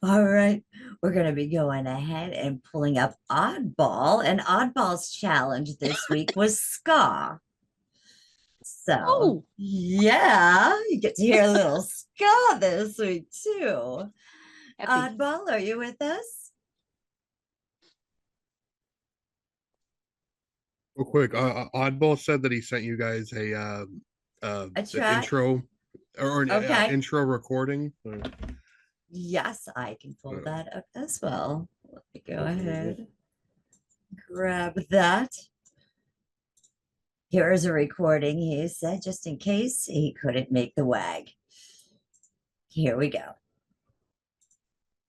All right, we're going to be going ahead and pulling up Oddball, and Oddball's challenge this week was ska. So, Oh, yeah, you get to hear a little ska this week too. happy. Oddball, are you with us? Real quick, Oddball said that he sent you guys A an track? intro or an Okay. intro recording. Yes, I can pull Uh, that up as well. Let me go okay, ahead, grab that. Here is a recording he said just in case he couldn't make the WAG. Here we go.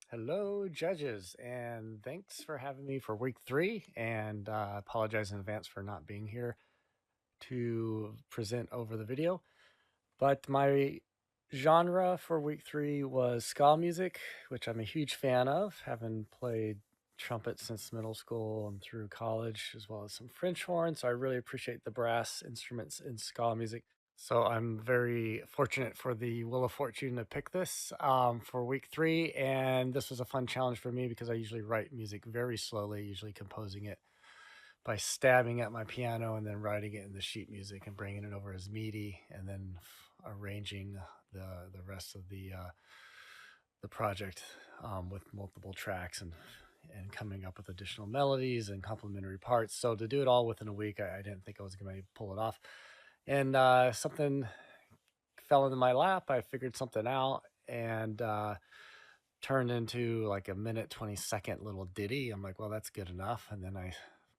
Hello, judges, and thanks for having me for week 3. And apologize in advance for not being here to present over the video. But my genre for week 3 was ska music, which I'm a huge fan of, having played trumpet since middle school and through college, as well as some French horn. So I really appreciate the brass instruments in ska music. So I'm very fortunate for the Wheel of Fortune to pick this for week 3. And this was a fun challenge for me because I usually write music very slowly, usually composing it by stabbing at my piano and then writing it in the sheet music and bringing it over as MIDI and then arranging the rest of the project with multiple tracks and coming up with additional melodies and complementary parts. So to do it all within a week, I didn't think I was going to pull it off. And something fell into my lap. I figured something out and turned into like a minute 20-second little ditty. I'm like, well, that's good enough. And then I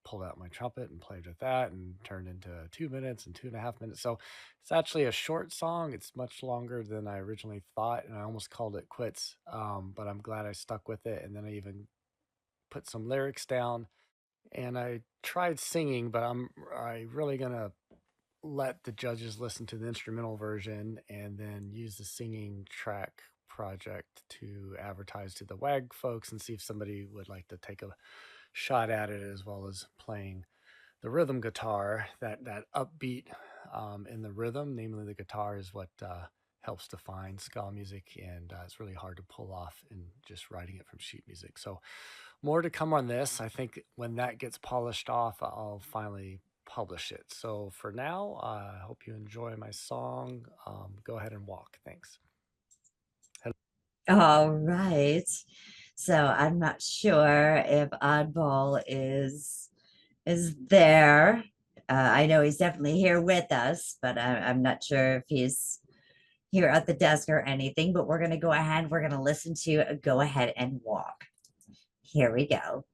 pulled out my trumpet and played with that and turned into 2 minutes and 2.5 minutes. So it's actually a short song. It's much longer than I originally thought, and I almost called it quits. But I'm glad I stuck with it. And then I even put some lyrics down and I tried singing, but I really gonna let the judges listen to the instrumental version and then use the singing track project to advertise to the WAG folks and see if somebody would like to take a shot at it, as well as playing the rhythm guitar. That upbeat in the rhythm, namely the guitar, is what helps define ska music, and it's really hard to pull off in just writing it from sheet music. So more to come on this. I think when that gets polished off, I'll finally publish it. So for now, I hope you enjoy my song. Go ahead and walk. Thanks. All right. So I'm not sure if Oddball is there. I know he's definitely here with us, but I'm not sure if he's here at the desk or anything. But we're going to go ahead. We're going to listen to Go Ahead and Walk. Here we go.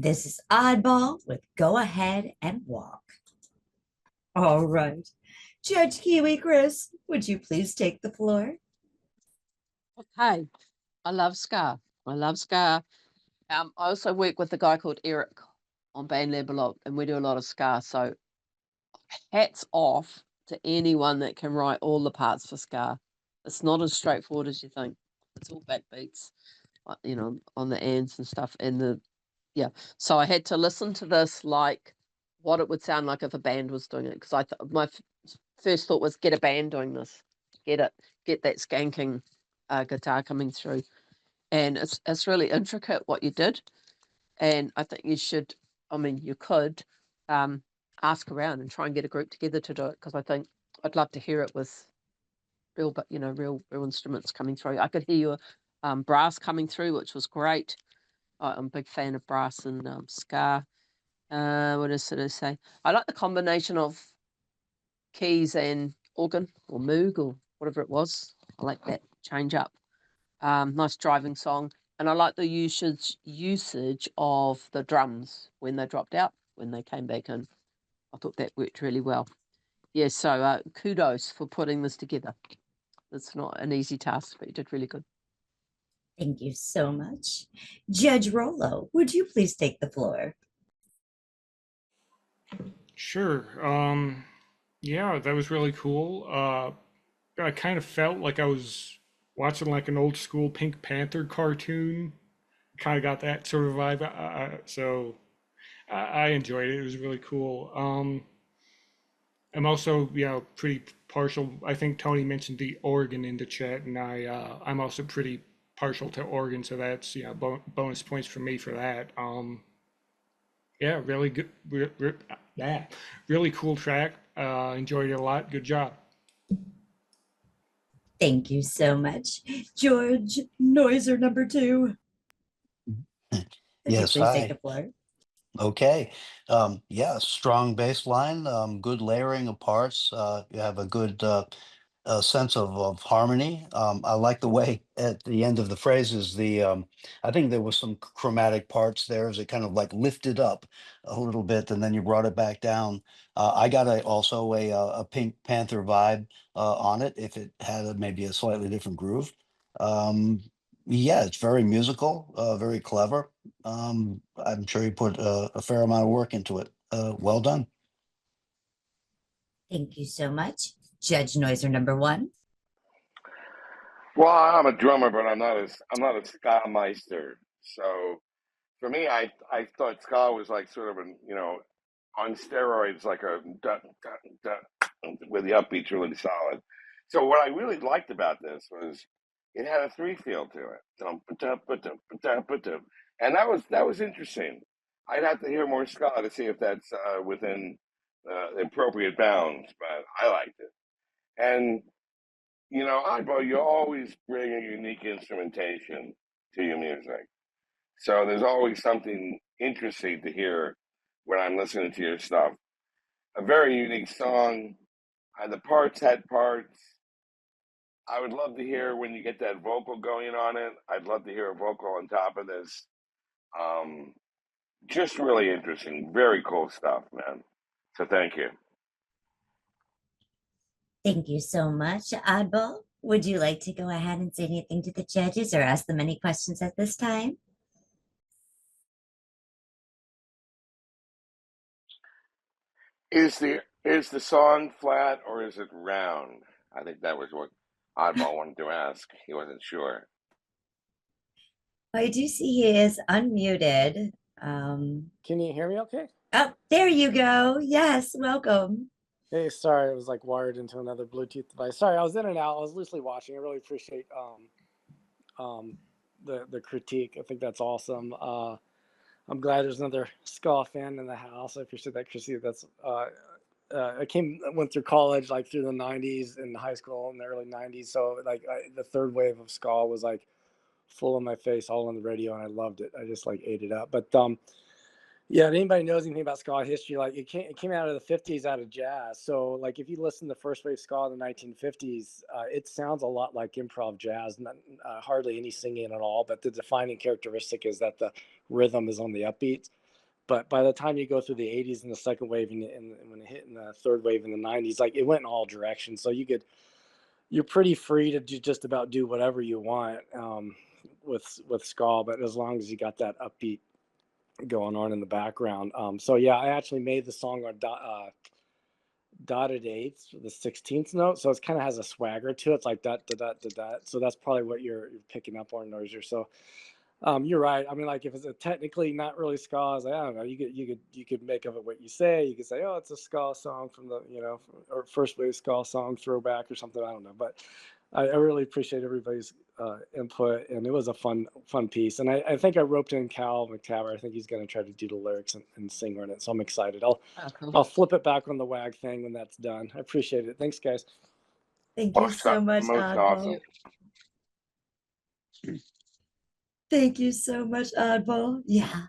This is Oddball with Go Ahead and Walk. All right. Judge Kiwi Chris, would you please take the floor? Okay, I love ska. I love ska. I also work with a guy called Eric on Band Lab a lot, and we do a lot of ska. So hats off to anyone that can write all the parts for ska. It's not as straightforward as you think. It's all backbeats, you know, on the ands and stuff. And so I had to listen to this like what it would sound like if a band was doing it, because my first thought was get a band doing this, get that skanking guitar coming through, and it's really intricate what you did, and I think you should. I mean, you could ask around and try and get a group together to do it, because I think I'd love to hear it with real instruments coming through. I could hear your brass coming through, which was great. I'm a big fan of brass and ska. What else did I say? I like the combination of keys and organ or moog or whatever it was. I like that change up. Nice driving song. And I like the usage of the drums when they dropped out, when they came back in. I thought that worked really well. Yeah, so kudos for putting this together. It's not an easy task, but you did really good. Thank you so much. Judge Rollo, would you please take the floor? Sure. Yeah, that was really cool. I kind of felt like I was watching like an old school Pink Panther cartoon. Kind of got that sort of vibe. So I enjoyed it. It was really cool. I'm also, pretty partial. I think Tony mentioned the organ in the chat, and I'm also pretty partial to organ, so that's bonus points for me for that. Yeah, really good. Really cool track. Enjoyed it a lot. Good job. Thank you so much. George Noiser number 2. Would you Yes, please take hi. the floor? Okay. Yeah, strong bass line, good layering of parts. You have a good sense of harmony. I like the way at the end of the phrases, I think there was some chromatic parts there as it kind of like lifted up a little bit and then you brought it back down. I got also a Pink Panther vibe on it if it had maybe a slightly different groove. Yeah, it's very musical, very clever. I'm sure you put a fair amount of work into it. Well done. Thank you so much. Judge Noiser number 1. Well, I'm a drummer, but I'm not a ska meister. So for me, I thought ska was like sort of on steroids, like a dun, dun, dun, with the upbeats really solid. So what I really liked about this was it had a 3 feel to it. Dum, ba-dum, ba-dum, ba-dum, ba-dum. And that was interesting. I'd have to hear more ska to see if that's within the appropriate bounds, but I liked it. And Oddball, you always bring a unique instrumentation to your music. So there's always something interesting to hear when I'm listening to your stuff. A very unique song. The parts had parts. I would love to hear when you get that vocal going on it. I'd love to hear a vocal on top of this. Um, just really interesting. Very cool stuff, man. So thank you. Thank you so much. Oddball, would you like to go ahead and say anything to the judges or ask them any questions at this time? Is the song flat or is it round? I think that was what Oddball wanted to ask. He wasn't sure. I do see he is unmuted. Can you hear me okay? Oh, there you go. Yes, welcome. Hey, sorry, it was like wired into another Bluetooth device. Sorry, I was in and out. I was loosely watching. I really appreciate the critique. I think that's awesome. I'm glad there's another ska fan in the house. I appreciate that, Chrissy. That's went through college like through the 90s and high school in the early 90s. So like the third wave of ska was like full in my face, all on the radio, and I loved it. I just like ate it up. But yeah, if anybody knows anything about ska history, like it came out of the 50s out of jazz. So like if you listen to first wave ska in the 1950s, it sounds a lot like improv jazz, hardly any singing at all. But the defining characteristic is that the rhythm is on the upbeat. But by the time you go through the 80s and the second wave and when it hit in the third wave in the 90s, like it went in all directions. So you're pretty free to just about do whatever you want with ska, but as long as you got that upbeat going on in the background. So yeah, I actually made the song on dotted eighths, the 16th note, so it kind of has a swagger to it. It's like dot dot dot dot dot. So that's probably what you're picking up on, Noisier. So you're right. I mean, like if it's technically not really ska, I was like, I don't know. You could make of it what you say. You could say, oh, it's a ska song from the or first wave ska song throwback or something. I don't know, but I really appreciate everybody's input, and it was a fun piece. And I think I roped in Cal McTaver. I think he's going to try to do the lyrics and sing on it. So I'm excited. I'll flip it back on the WAG thing when that's done. I appreciate it. Thanks, guys. Thank you so much, Most awesome. Thank you so much, Oddball. Yeah,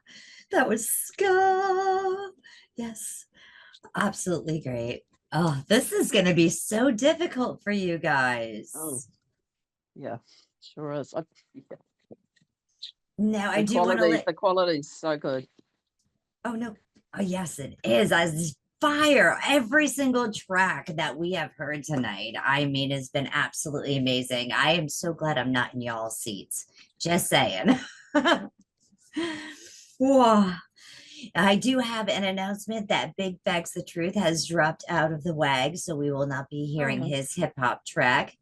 that was ska. Yes, absolutely great. Oh, this is going to be so difficult for you guys. Oh, yeah, sure is. Yeah. Now, I do want to let... The quality's so good. Oh, no. Oh, yes, it is. As fire, every single track that we have heard tonight, I mean, has been absolutely amazing. I am so glad I'm not in y'all's seats. Just saying. Whoa. I do have an announcement that Big Facts the Truth has dropped out of the WAG, so we will not be hearing his hip hop track.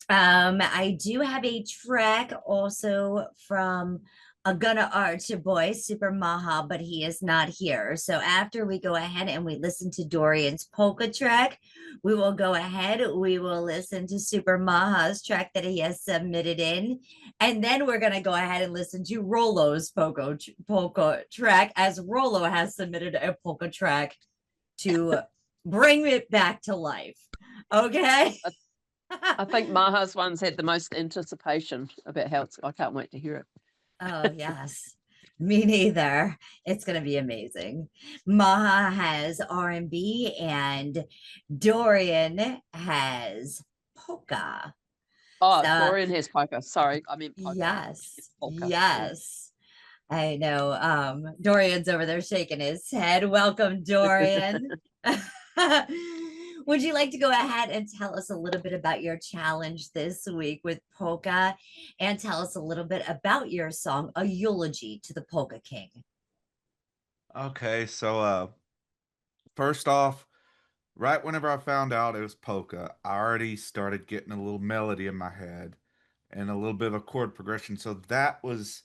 I do have a track also from a Gonna Arch Boy, Super Maha, but he is not here. So after we go ahead and we listen to Daurian's Polka track, we will go ahead, we will listen to Super Maha's track that he has submitted in, and then we're going to go ahead and listen to Rollo's polka track, as Rollo has submitted a polka track to bring it back to life. Okay? I think Maha's ones had the most anticipation about how it's. I can't wait to hear it. Oh, yes. Me neither. It's going to be amazing. Maha has R&B and Daurian has polka. Oh, Dorian has polka. Sorry, I mean polka. Yes. Polka. Yes. I know. Daurian's over there shaking his head. Welcome, Daurian. Would you like to go ahead and tell us a little bit about your challenge this week with polka, and tell us a little bit about your song, A Eulogy to the Polka King? Okay, so first off, right whenever I found out it was polka, I already started getting a little melody in my head and a little bit of a chord progression. So that was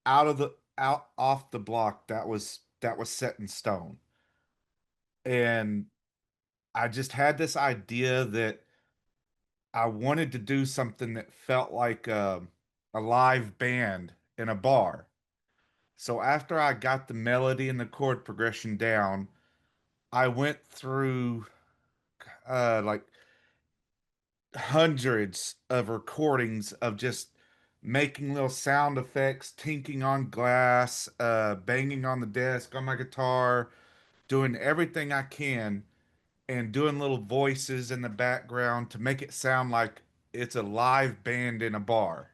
off the block. That was set in stone. And I just had this idea that I wanted to do something that felt like a live band in a bar. So after I got the melody and the chord progression down, I went through like hundreds of recordings of just making little sound effects, tinking on glass, banging on the desk on my guitar, doing everything I can, and doing little voices in the background to make it sound like it's a live band in a bar.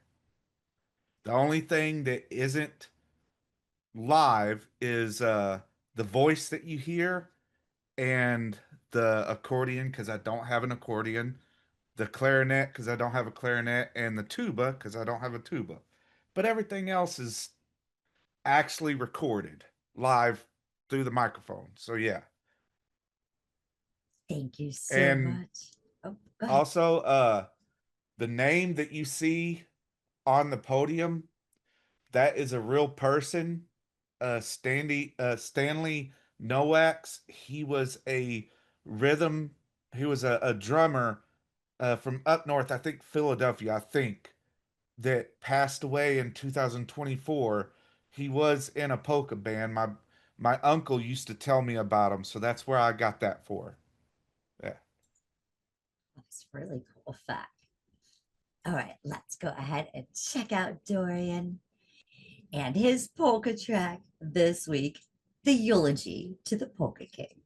The only thing that isn't live is the voice that you hear and the accordion, because I don't have an accordion, the clarinet because I don't have a clarinet, and the tuba because I don't have a tuba. But everything else is actually recorded live through the microphone. So yeah. Thank you so And much. Oh, go ahead. also, the name that you see on the podium, that is a real person. Stanley Noax. He was a rhythm. He was a drummer from up north, I think Philadelphia, I think, that passed away in 2024. He was in a polka band. My uncle used to tell me about him, so that's where I got that for. Yeah. That's a really cool fact. All right, let's go ahead and check out Daurian and his polka track this week, The Eulogy to the Polka King.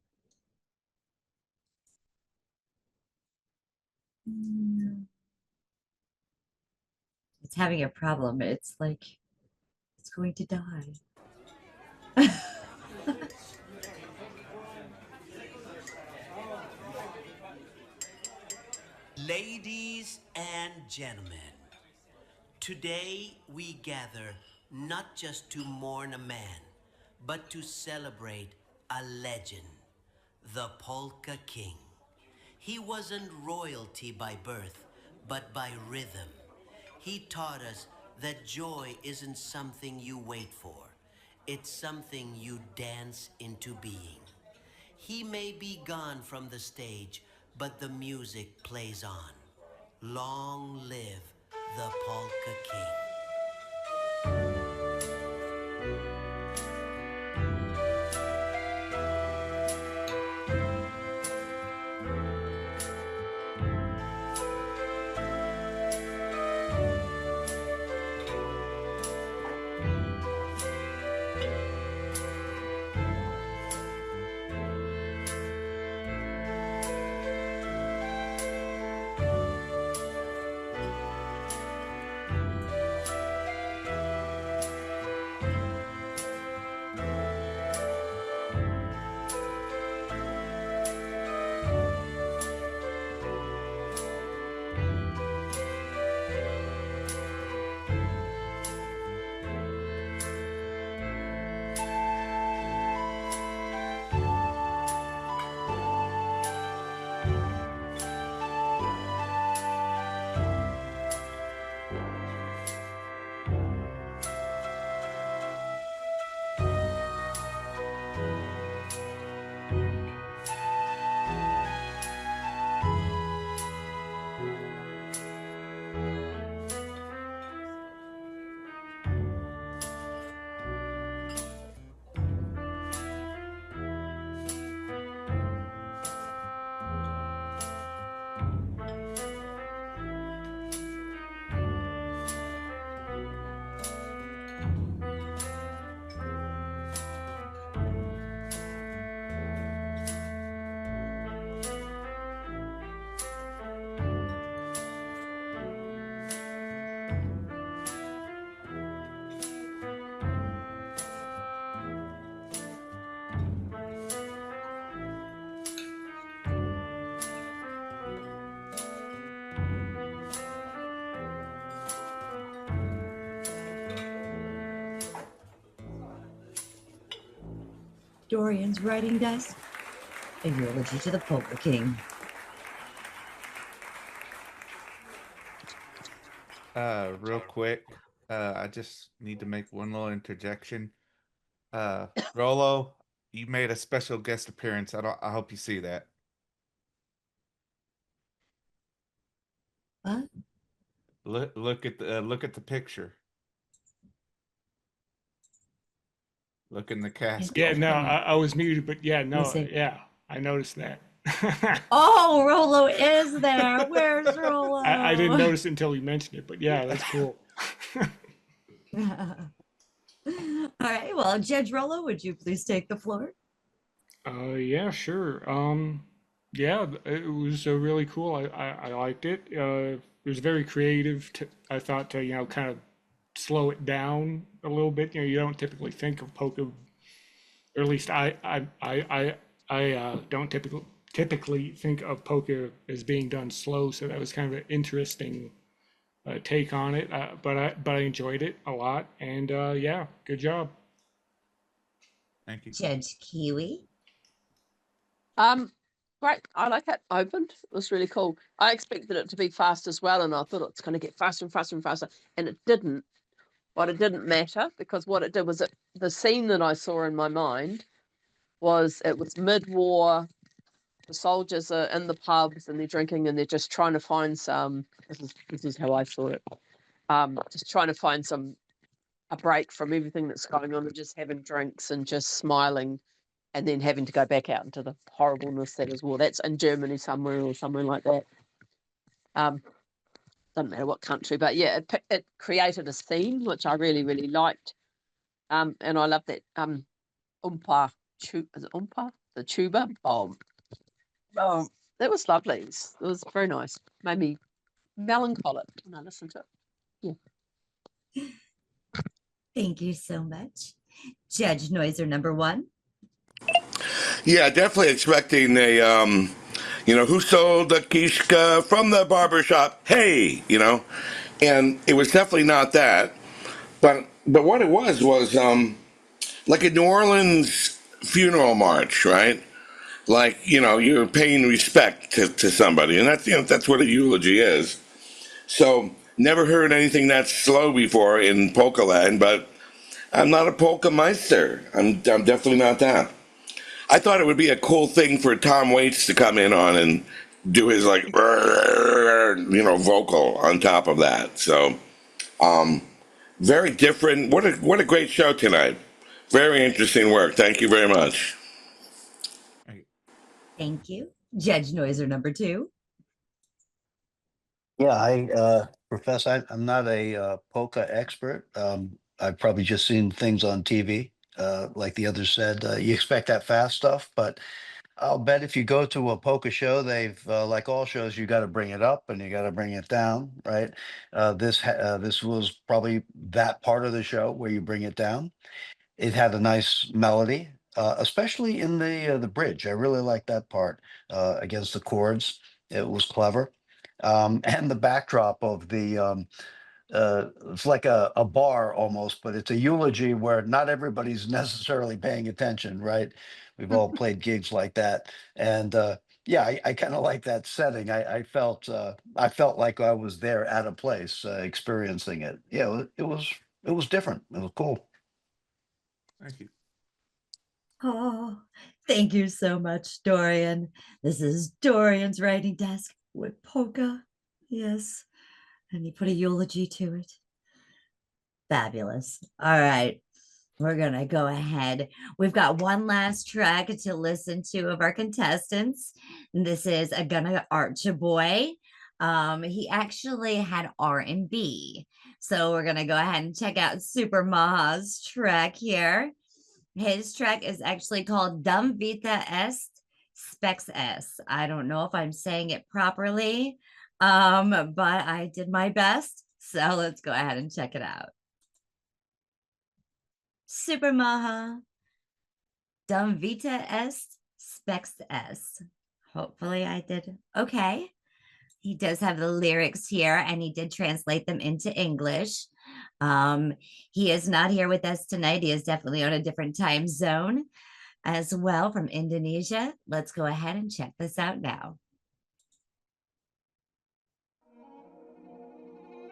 It's having a problem. It's like it's going to die. Ladies and gentlemen, today we gather not just to mourn a man, but to celebrate a legend, the Polka King. He wasn't royalty by birth, but by rhythm. He taught us that joy isn't something you wait for. It's something you dance into being. He may be gone from the stage, but the music plays on. Long live the Polka King. Daurians writing desk. A eulogy to the Polka King. Real quick, I just need to make one little interjection. Rollo, you made a special guest appearance. I hope you see that. What? Look at the picture. Look in the casket. Yeah, no, I was muted, but yeah, no, see. yeah, I noticed that. Oh, Rollo is there. Where's Rollo? I didn't notice it until you mentioned it, but yeah, that's cool. All right. Well, Judge Rollo, would you please take the floor? Yeah, sure. Yeah, it was really cool. I liked it. It was very creative. I thought to, kind of slow it down a little bit. You don't typically think of polka, or at least I don't typically think of polka as being done slow. So that was kind of an interesting take on it. But I enjoyed it a lot, and yeah, good job. Thank you. Judge Kiwi. Great. I like it. Opened. It was really cool. I expected it to be fast as well, and I thought it's going to get faster and faster and faster, and it didn't. But it didn't matter, because what it did was the scene that I saw in my mind was mid-war. The soldiers are in the pubs and they're drinking and they're just trying to find some. This is how I saw it. Just trying to find a break from everything that's going on, and just having drinks and just smiling, and then having to go back out into the horribleness that is war. That's in Germany somewhere or somewhere like that. Doesn't matter what country, but yeah, it created a scene which I really, really liked. And I love that umpa, is it umpa? The tuba. Oh, that was lovely. It was very nice. Made me melancholic when I listened to it. Yeah. Thank you so much. Judge Noiser number 1. Yeah, definitely expecting who sold the kishka from the barber shop? Hey, and it was definitely not that. But what it was like a New Orleans funeral march, right? Like, you're paying respect to somebody, and that's what a eulogy is. So never heard anything that slow before in polka land, but I'm not a polka meister. I'm definitely not that. I thought it would be a cool thing for Tom Waits to come in on and do his like vocal on top of that. So very different. What a great show tonight. Very interesting work. Thank you very much. Thank you. Judge Noiser number 2. Yeah, I profess I'm not a polka expert. I've probably just seen things on TV. Like the others said, you expect that fast stuff, but I'll bet if you go to a polka show, they've like all shows, you got to bring it up and you got to bring it down, right? This was probably that part of the show where you bring it down. It had a nice melody, especially in the bridge. I really like that part against the chords. It was clever, and the backdrop of the it's like a bar almost, but it's a eulogy where not everybody's necessarily paying attention, right? We've all played gigs like that, and yeah, I kind of like that setting. I felt like I was there at a place experiencing it. Yeah, it was different. It was cool. Thank you. Oh, thank you so much, Dorian. This is Dorian's writing desk with polka. Yes. And he put a eulogy to it. Fabulous. All right. We're going to go ahead. We've got one last track to listen to of our contestants. And this is A Gonna Arch a Boy. He actually had R&B. So we're going to go ahead and check out Super Maha's track here. His track is actually called Dum Vita Est Specs S. I don't know if I'm saying it properly, but I did my best. So let's go ahead and check it out. Super Maha, Dum Vita Est Specs S. Hopefully I did okay. He does have the lyrics here and he did translate them into English. He is not here with us tonight. He is definitely on a different time zone as well from Indonesia. Let's go ahead and check this out now.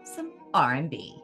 Some R&B.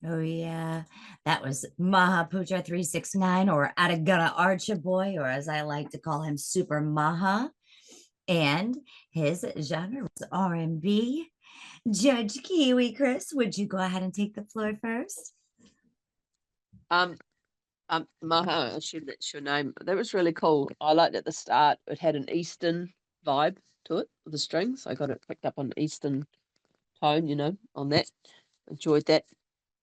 Oh, yeah. That was Maha Putra 369 or Atagana Archa Boy, or as I like to call him, Super Maha. And his genre was R&B. Judge Kiwi Chris, would you go ahead and take the floor first? Maha, that's your name. That was really cool. I liked at the start. It had an Eastern vibe to it with the strings. I got it picked up on Eastern tone, on that. Enjoyed that.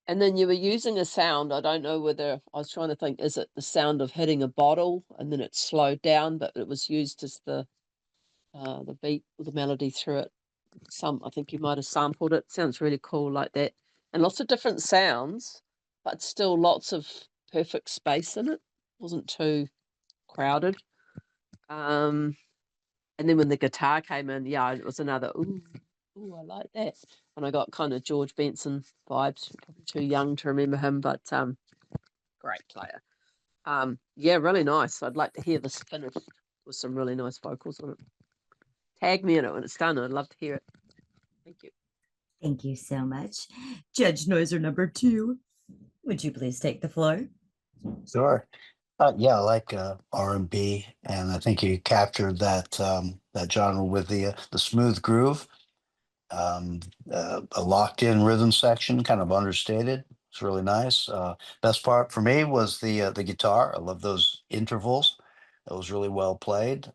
And then you were using a sound. I don't know whether I was trying to think, is it the sound of hitting a bottle and then it slowed down, but it was used as the beat or the melody through it. I think you might have sampled it. Sounds really cool like that. And lots of different sounds, but still lots of perfect space in it. Wasn't too crowded. And then when the guitar came in, yeah, it was another ooh, I like that. And I got kind of George Benson vibes. Probably too young to remember him, but great player. Yeah, really nice. I'd like to hear this finished with some really nice vocals on it. Tag me in it when it's done. I'd love to hear it. Thank you. Thank you so much. Judge Noiser number 2, would you please take the floor? Sure. Yeah, I like R&B, and I think you captured that that genre with the smooth groove, a locked-in rhythm section, kind of understated. It's really nice. Best part for me was the guitar. I love those intervals. That was really well played.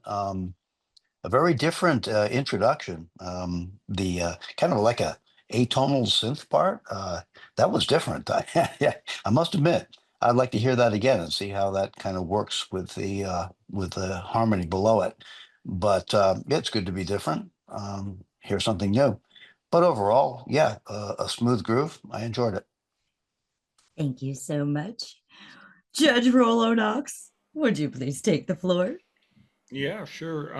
A very different introduction. The kind of like a atonal synth part. That was different. Yeah, I must admit, I'd like to hear that again and see how that kind of works with the harmony below it. But yeah, it's good to be different. Hear something new. But overall, yeah, a smooth groove. I enjoyed it. Thank you so much. Judge Rollo Knox, would you please take the floor? Yeah, sure.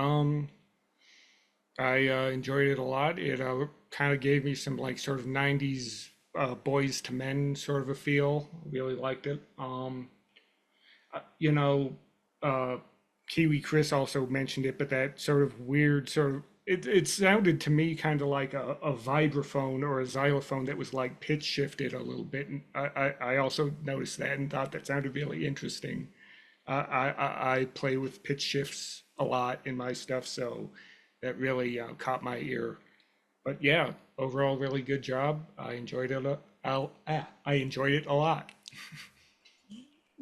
I enjoyed it a lot. It kind of gave me some like sort of 90s boys to men sort of a feel. Really liked it. You know, Kiwi Chris also mentioned it, but that sort of weird sort of it sounded to me kind of like a vibraphone or a xylophone that was like pitch shifted a little bit. And I also noticed that and thought that sounded really interesting. I play with pitch shifts a lot in my stuff, so that really caught my ear. But yeah, overall, really good job. I enjoyed it. I enjoyed it a lot.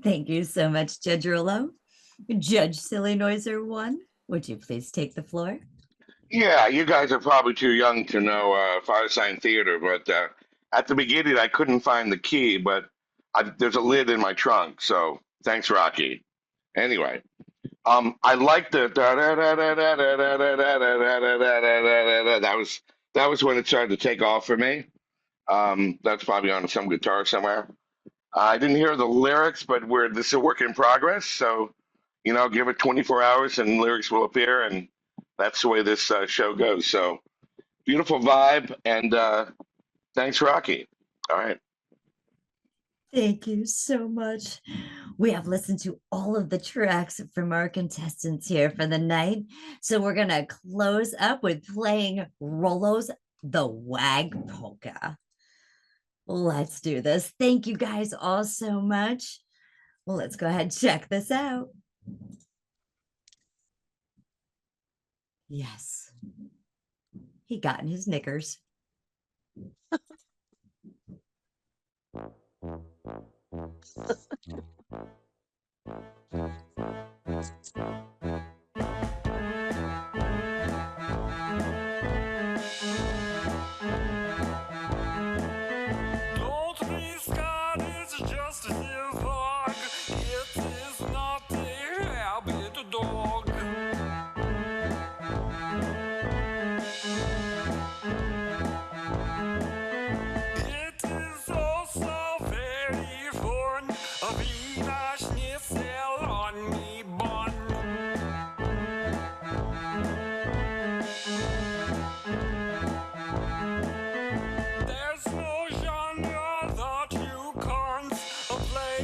Thank you so much, Judge Rollo. Judge Silly Noiser 1, would you please take the floor? Yeah, you guys are probably too young to know Firesign Theater, but at the beginning I couldn't find the key, but there's a lid in my trunk, so thanks, Rocky. Anyway, I like the that was when it started to take off for me. That's probably on some guitar somewhere. I didn't hear the lyrics, but this is a work in progress, so give it 24 hours and lyrics will appear, and that's the way this show goes. So beautiful vibe, and thanks, Rocky. All right. Thank you so much. We have listened to all of the tracks from our contestants here for the night. So we're going to close up with playing Rollo's The WAG Polka. Let's do this. Thank you guys all so much. Well, let's go ahead and check this out. Yes. He got in his knickers. Don't be scared, it's just a dog. It is not a habit dog. It is also very fun. A Wiener Schnitzel on me bun. There's no genre that you can't play.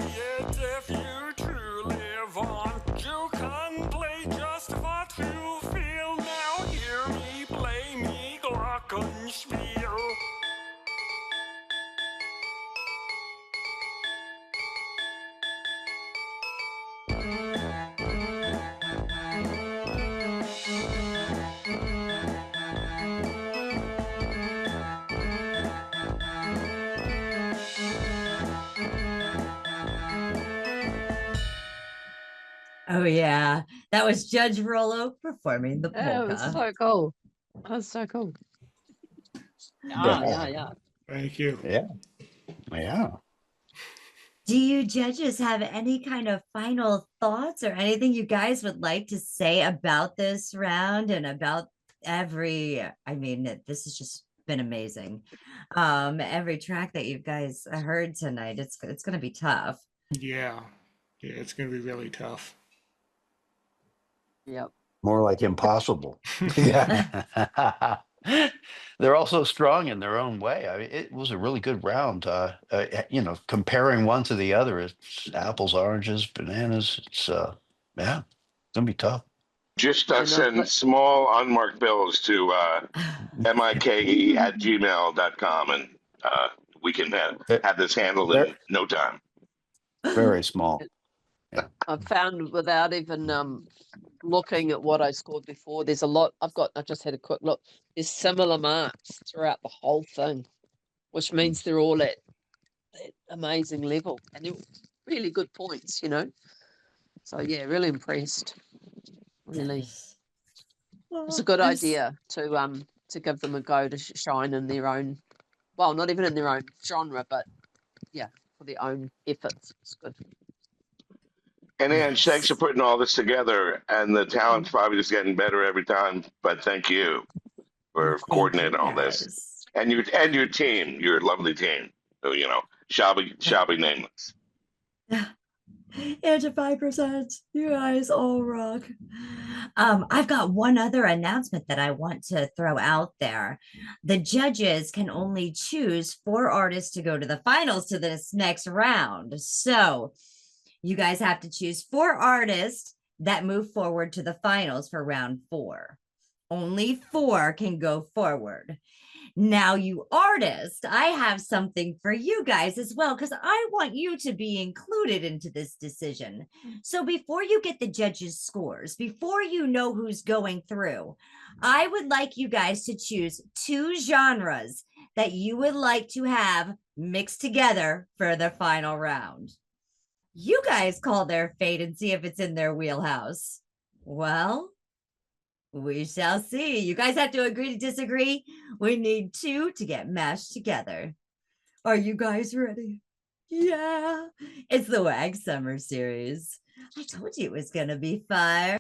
Oh yeah, that was Judge Rollo performing the Yeah, it was polka. so cool. That was so cool. Yeah. Thank you. Yeah. Yeah. Do you judges have any kind of final thoughts or anything you guys would like to say about this round and about I mean, this has just been amazing. Every track that you guys heard tonight, it's gonna be tough. Yeah. Yeah, it's going to be really tough. Yep. More like impossible. Yeah. They're also strong in their own way. I mean, it was a really good round. Comparing one to the other, it's apples, oranges, bananas. It's yeah, it's gonna be tough. Just You know, send but small unmarked bills to mike@gmail.com and we can Ve- have this handled Very, in no time. very small. I've found without even looking at what I scored before, there's a lot. I just had a quick look. There's similar marks throughout the whole thing, which means they're all at that amazing level and they're really good points, you know. So yeah, really impressed. Really, Nice. it's a Well, good idea to give them a go to shine in their own. Well, not even in their own genre, but yeah, for their own efforts. It's good. And Ange, thanks for Yes. putting all this together. And the talent's probably just getting better every time. But thank you for Thank you coordinating all this. guys. And your team, your lovely team. Who, shall be nameless. Into 5%. You guys all rock. I've got one other announcement that I want to throw out there. The judges can only choose 4 artists to go to the finals to this next round. So you guys have to choose 4 artists that move forward to the finals for round 4. Only 4 can go forward. Now, you artists, I have something for you guys as well, because I want you to be included into this decision. So before you get the judges' scores, before you know who's going through, I would like you guys to choose 2 genres that you would like to have mixed together for the final round. You guys call their fate and see if it's in their wheelhouse. Well, we shall see. You guys have to agree to disagree. We need 2 to get mashed together. Are you guys ready? Yeah. It's the WAG Summer Series. I told you it was going to be fire.